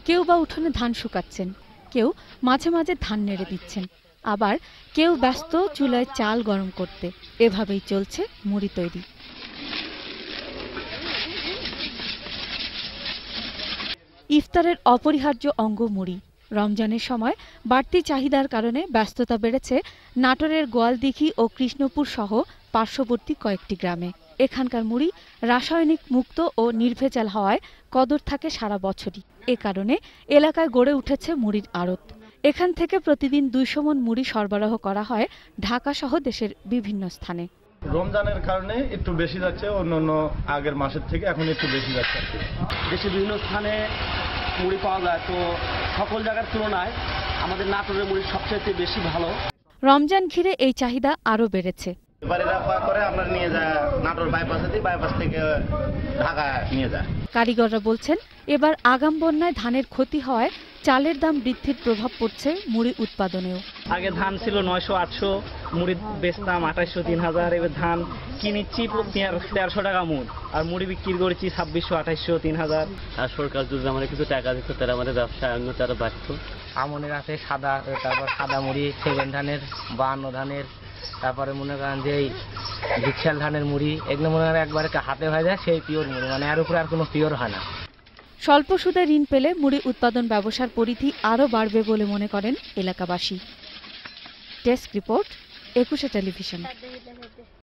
কেউ বা উঠোনে ধান শুকাচ্ছেন, কেউ মাঝে মাঝে ধান নেড়ে দিচ্ছেন, আবার কেউ ব্যস্ত চুলায় চাল গরম করতে। এভাবেই চলছে মুড়ি তৈরি। ইফতারের অপরিহার্য অঙ্গ মুড়ি। রমজানের সময় বাড়তি চাহিদার কারণে ব্যস্ততা বেড়েছে নাটোরের গোয়ালদিঘি ও কৃষ্ণপুর সহ পার্শ্ববর্তী কয়েকটি গ্রামে। এখানকার মুড়ি রাসায়নিক মুক্ত ও নির্ভেজাল হওয়ায় কদর থাকে সারা বছরই। এ কারণে এলাকায় গড়ে উঠেছে মুড়ির আড়ত। এখান থেকে প্রতিদিন 200 মণ মুড়ি সরবরাহ করা হয় ঢাকা সহ দেশের বিভিন্ন স্থানে। রমজানের কারণে একটু বেশি যাচ্ছে, অন্য আগের মাসের থেকে এখন একটু বেশি যাচ্ছে। দেশের বিভিন্ন স্থানে মুড়ি পাওয়া যায়, তো সকল জায়গার তুলনায় আমাদের নাটোরের মুড়ি সবচেয়ে বেশি ভালো। রমজান ঘিরে এই চাহিদা আরও বেড়েছে। আমরা নিয়ে যায় নাটোর বাইপাস থেকে ঢাকা নিয়ে যায়। কারিগররা বলছেন, এবার আগাম বন্যায় ধানের ক্ষতি হওয়ায় চালের দাম বৃদ্ধির প্রভাব পড়ছে মুড়ি উৎপাদনেও। আগে ধান ছিল 900-800, মুড়ি বেচতাম 2800-3000। এবার ধান কিনেছি 1300 টাকা মুড়, আর মুড়ি বিক্রি করেছি 2600-2800-3000। আর সরকার যদি আমাদের কিছু টাকা দিত তাহলে আমাদের ব্যবসায় অন্য তারা বাড়ত। আমনের আছে সাদা, তারপর সাদা মুড়ি, 7 ধানের, 52 ধানের, তারপরে মনে করেন যে এই ভিক্ষাল ধানের মুড়ি, এগুলো মনে করেন একবারে হাতে হয়ে যায় সেই পিওর মুড়ি, মানে এর উপরে আর কোনো পিওর হয় না। স্বল্প সুদে ঋণ পেলে মুড়ি উৎপাদন ব্যবসার পরিধি আরও বাড়বে বলে মনে করেন এলাকাবাসী। Desk report, 21 television.